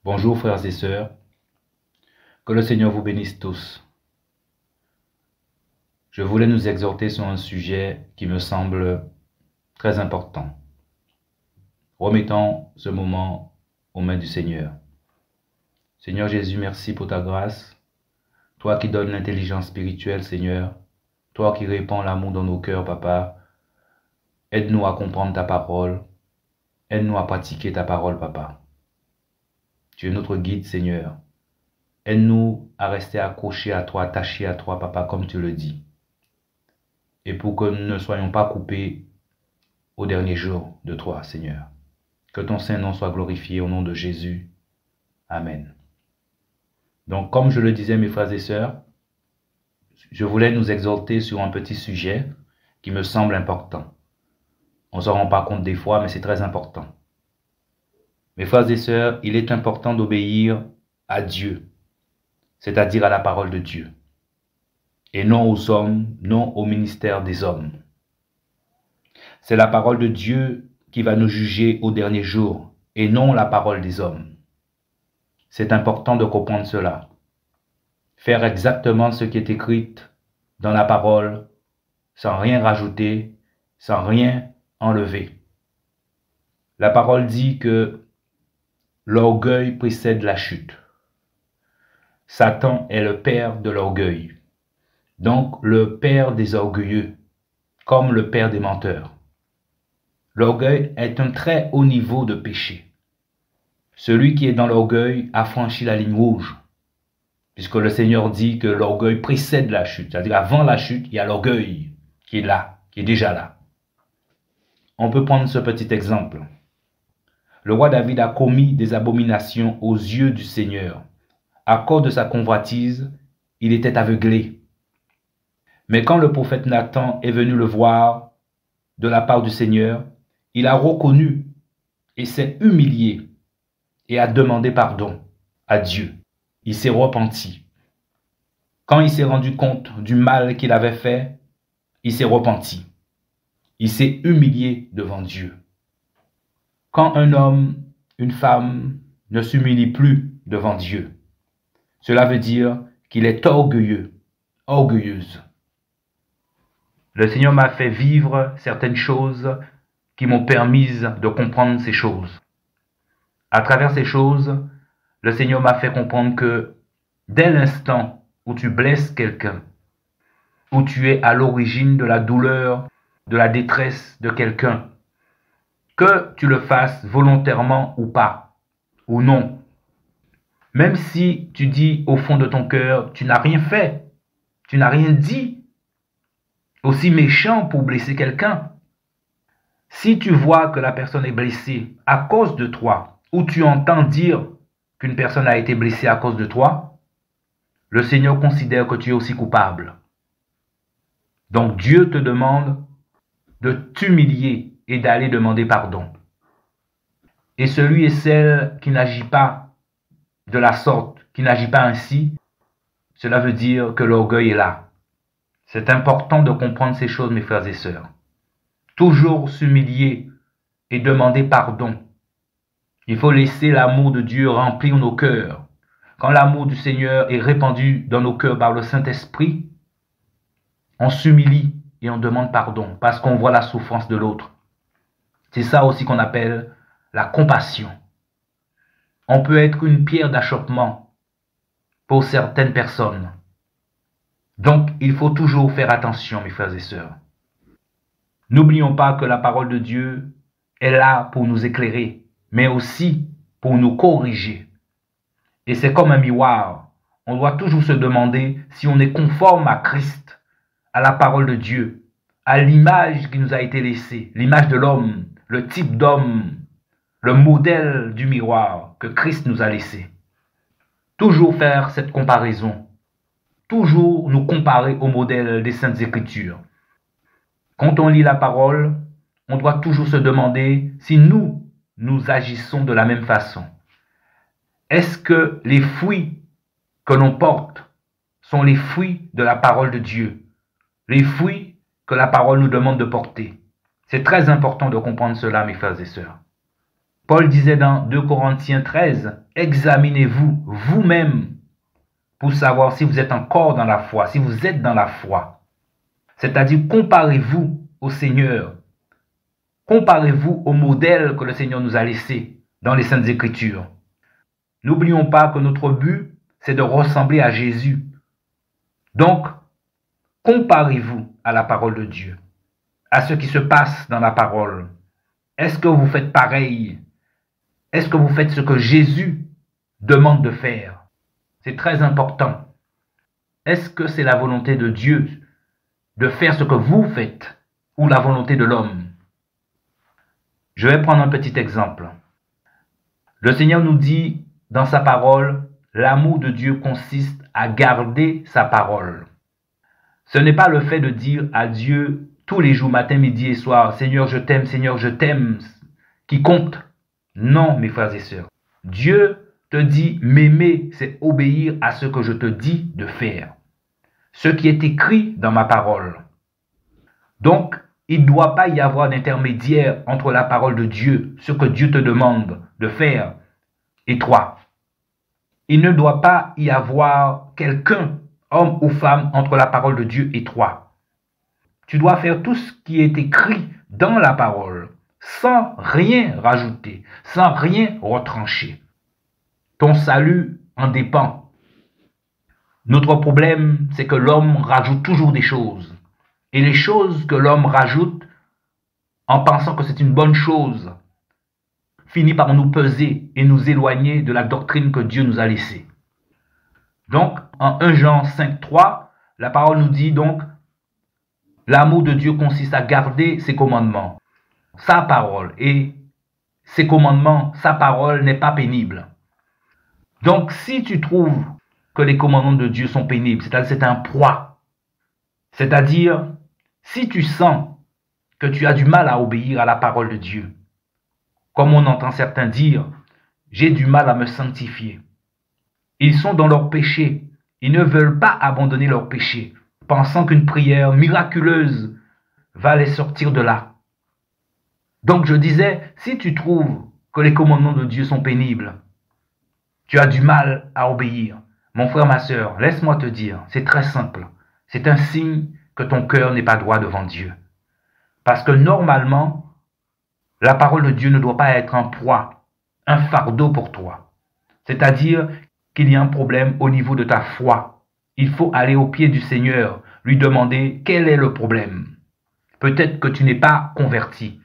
Bonjour frères et sœurs, que le Seigneur vous bénisse tous. Je voulais nous exhorter sur un sujet qui me semble très important. Remettons ce moment aux mains du Seigneur. Seigneur Jésus, merci pour ta grâce. Toi qui donnes l'intelligence spirituelle, Seigneur. Toi qui répands l'amour dans nos cœurs, Papa. Aide-nous à comprendre ta parole. Aide-nous à pratiquer ta parole, Papa. Tu es notre guide, Seigneur. Aide-nous à rester accrochés à toi, attachés à toi, Papa, comme tu le dis. Et pour que nous ne soyons pas coupés au dernier jour de toi, Seigneur. Que ton Saint-Nom soit glorifié au nom de Jésus. Amen. Donc, comme je le disais, mes frères et sœurs, je voulais nous exhorter sur un petit sujet qui me semble important. On ne s'en rend pas compte des fois, mais c'est très important. Mes frères et sœurs, il est important d'obéir à Dieu, c'est-à-dire à la parole de Dieu, et non aux hommes, non au ministère des hommes. C'est la parole de Dieu qui va nous juger au dernier jour, et non la parole des hommes. C'est important de comprendre cela. Faire exactement ce qui est écrit dans la parole, sans rien rajouter, sans rien enlever. La parole dit que l'orgueil précède la chute. Satan est le père de l'orgueil, donc le père des orgueilleux, comme le père des menteurs. L'orgueil est un très haut niveau de péché. Celui qui est dans l'orgueil a franchi la ligne rouge, puisque le Seigneur dit que l'orgueil précède la chute. C'est-à-dire avant la chute, il y a l'orgueil qui est là, qui est déjà là. On peut prendre ce petit exemple. Le roi David a commis des abominations aux yeux du Seigneur. À cause de sa convoitise, il était aveuglé. Mais quand le prophète Nathan est venu le voir de la part du Seigneur, il a reconnu et s'est humilié et a demandé pardon à Dieu. Il s'est repenti. Quand il s'est rendu compte du mal qu'il avait fait, il s'est repenti. Il s'est humilié devant Dieu. Quand un homme, une femme ne s'humilie plus devant Dieu, cela veut dire qu'il est orgueilleux, orgueilleuse. Le Seigneur m'a fait vivre certaines choses qui m'ont permis de comprendre ces choses. À travers ces choses, le Seigneur m'a fait comprendre que dès l'instant où tu blesses quelqu'un, où tu es à l'origine de la douleur, de la détresse de quelqu'un, que tu le fasses volontairement ou pas, ou non, même si tu dis au fond de ton cœur, tu n'as rien fait, tu n'as rien dit, aussi méchant pour blesser quelqu'un, si tu vois que la personne est blessée à cause de toi, ou tu entends dire qu'une personne a été blessée à cause de toi, le Seigneur considère que tu es aussi coupable. Donc Dieu te demande de t'humilier et d'aller demander pardon. Et celui et celle qui n'agit pas de la sorte, qui n'agit pas ainsi, cela veut dire que l'orgueil est là. C'est important de comprendre ces choses, mes frères et sœurs. Toujours s'humilier et demander pardon. Il faut laisser l'amour de Dieu remplir nos cœurs. Quand l'amour du Seigneur est répandu dans nos cœurs par le Saint-Esprit, on s'humilie et on demande pardon parce qu'on voit la souffrance de l'autre. C'est ça aussi qu'on appelle la compassion. On peut être une pierre d'achoppement pour certaines personnes. Donc, il faut toujours faire attention, mes frères et sœurs. N'oublions pas que la parole de Dieu est là pour nous éclairer, mais aussi pour nous corriger. Et c'est comme un miroir. On doit toujours se demander si on est conforme à Christ, à la parole de Dieu, à l'image qui nous a été laissée, l'image de l'homme, le type d'homme, le modèle du miroir que Christ nous a laissé. Toujours faire cette comparaison. Toujours nous comparer au modèle des Saintes Écritures. Quand on lit la parole, on doit toujours se demander si nous agissons de la même façon. Est-ce que les fruits que l'on porte sont les fruits de la parole de Dieu? Les fruits que la parole nous demande de porter. C'est très important de comprendre cela, mes frères et sœurs. Paul disait dans 2 Corinthiens 13, « Examinez-vous vous-même pour savoir si vous êtes encore dans la foi, si vous êtes dans la foi. » C'est-à-dire, comparez-vous au Seigneur. Comparez-vous au modèle que le Seigneur nous a laissé dans les Saintes Écritures. N'oublions pas que notre but, c'est de ressembler à Jésus. Donc, comparez-vous à la parole de Dieu, à ce qui se passe dans la parole. Est-ce que vous faites pareil? Est-ce que vous faites ce que Jésus demande de faire? C'est très important. Est-ce que c'est la volonté de Dieu de faire ce que vous faites ou la volonté de l'homme? Je vais prendre un petit exemple. Le Seigneur nous dit dans sa parole, l'amour de Dieu consiste à garder sa parole. Ce n'est pas le fait de dire à Dieu tous les jours, matin, midi et soir, Seigneur, je t'aime, qui compte. Non, mes frères et sœurs. Dieu te dit, m'aimer, c'est obéir à ce que je te dis de faire. Ce qui est écrit dans ma parole. Donc, il ne doit pas y avoir d'intermédiaire entre la parole de Dieu, ce que Dieu te demande de faire, et toi. Il ne doit pas y avoir quelqu'un, homme ou femme, entre la parole de Dieu et toi. Tu dois faire tout ce qui est écrit dans la parole, sans rien rajouter, sans rien retrancher. Ton salut en dépend. Notre problème, c'est que l'homme rajoute toujours des choses. Et les choses que l'homme rajoute, en pensant que c'est une bonne chose, finit par nous peser et nous éloigner de la doctrine que Dieu nous a laissée. Donc, en 1 Jean 5,3, la parole nous dit donc, l'amour de Dieu consiste à garder ses commandements, sa parole, et ses commandements, sa parole n'est pas pénible. Donc, si tu trouves que les commandements de Dieu sont pénibles, c'est-à-dire c'est un poids, c'est-à-dire si tu sens que tu as du mal à obéir à la parole de Dieu, comme on entend certains dire, j'ai du mal à me sanctifier. Ils sont dans leur péché, ils ne veulent pas abandonner leur péché, pensant qu'une prière miraculeuse va les sortir de là. Donc je disais, si tu trouves que les commandements de Dieu sont pénibles, tu as du mal à obéir. Mon frère, ma sœur, laisse-moi te dire, c'est très simple. C'est un signe que ton cœur n'est pas droit devant Dieu. Parce que normalement, la parole de Dieu ne doit pas être un poids, un fardeau pour toi. C'est-à-dire qu'il y a un problème au niveau de ta foi. Il faut aller au pied du Seigneur, lui demander quel est le problème. Peut-être que tu n'es pas converti.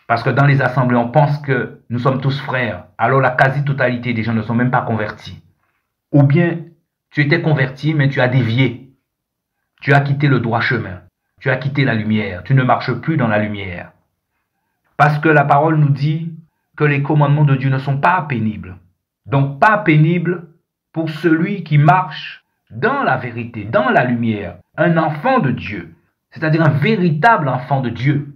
Parce que dans les assemblées, on pense que nous sommes tous frères. Alors la quasi-totalité des gens ne sont même pas convertis. Ou bien tu étais converti, mais tu as dévié. Tu as quitté le droit chemin. Tu as quitté la lumière. Tu ne marches plus dans la lumière. Parce que la parole nous dit que les commandements de Dieu ne sont pas pénibles. Donc pas pénibles pour celui qui marche dans la vérité, dans la lumière. Un enfant de Dieu. C'est-à-dire un véritable enfant de Dieu.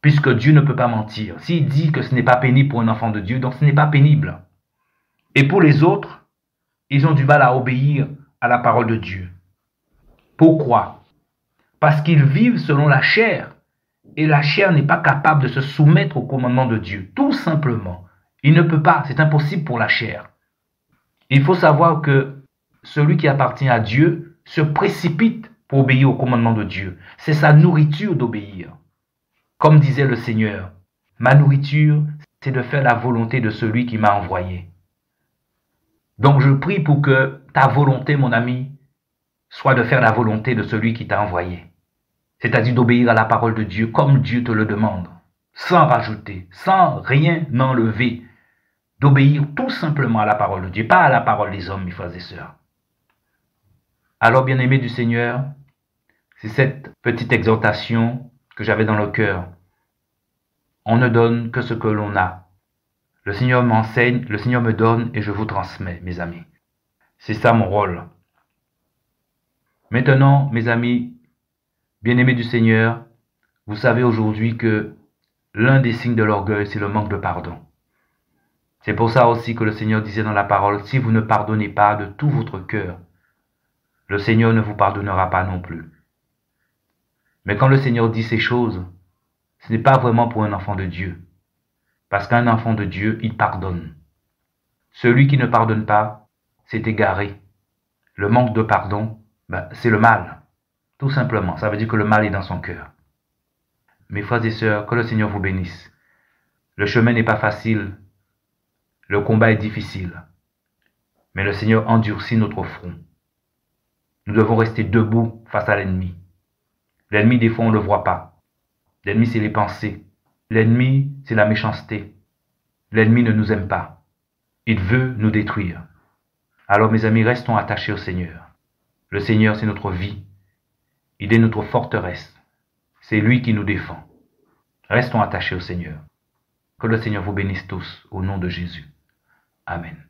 Puisque Dieu ne peut pas mentir. S'il dit que ce n'est pas pénible pour un enfant de Dieu, donc ce n'est pas pénible. Et pour les autres, ils ont du mal à obéir à la parole de Dieu. Pourquoi? Parce qu'ils vivent selon la chair. Et la chair n'est pas capable de se soumettre au commandement de Dieu. Tout simplement. Il ne peut pas. C'est impossible pour la chair. Il faut savoir que celui qui appartient à Dieu se précipite pour obéir au commandement de Dieu. C'est sa nourriture d'obéir. Comme disait le Seigneur, ma nourriture, c'est de faire la volonté de celui qui m'a envoyé. Donc je prie pour que ta volonté, mon ami, soit de faire la volonté de celui qui t'a envoyé. C'est-à-dire d'obéir à la parole de Dieu comme Dieu te le demande, sans rajouter, sans rien enlever. D'obéir tout simplement à la parole de Dieu, pas à la parole des hommes, mes frères et sœurs. Alors, bien-aimés du Seigneur, c'est cette petite exhortation que j'avais dans le cœur. On ne donne que ce que l'on a. Le Seigneur m'enseigne, le Seigneur me donne et je vous transmets, mes amis. C'est ça mon rôle. Maintenant, mes amis, bien-aimés du Seigneur, vous savez aujourd'hui que l'un des signes de l'orgueil, c'est le manque de pardon. C'est pour ça aussi que le Seigneur disait dans la parole, si vous ne pardonnez pas de tout votre cœur, le Seigneur ne vous pardonnera pas non plus. Mais quand le Seigneur dit ces choses, ce n'est pas vraiment pour un enfant de Dieu. Parce qu'un enfant de Dieu, il pardonne. Celui qui ne pardonne pas, c'est égaré. Le manque de pardon, c'est le mal. Tout simplement, ça veut dire que le mal est dans son cœur. Mes frères et sœurs, que le Seigneur vous bénisse. Le chemin n'est pas facile, le combat est difficile, mais le Seigneur endurcit notre front. Nous devons rester debout face à l'ennemi. L'ennemi, des fois, on ne le voit pas. L'ennemi, c'est les pensées. L'ennemi, c'est la méchanceté. L'ennemi ne nous aime pas. Il veut nous détruire. Alors, mes amis, restons attachés au Seigneur. Le Seigneur, c'est notre vie. Il est notre forteresse. C'est lui qui nous défend. Restons attachés au Seigneur. Que le Seigneur vous bénisse tous au nom de Jésus. Amen.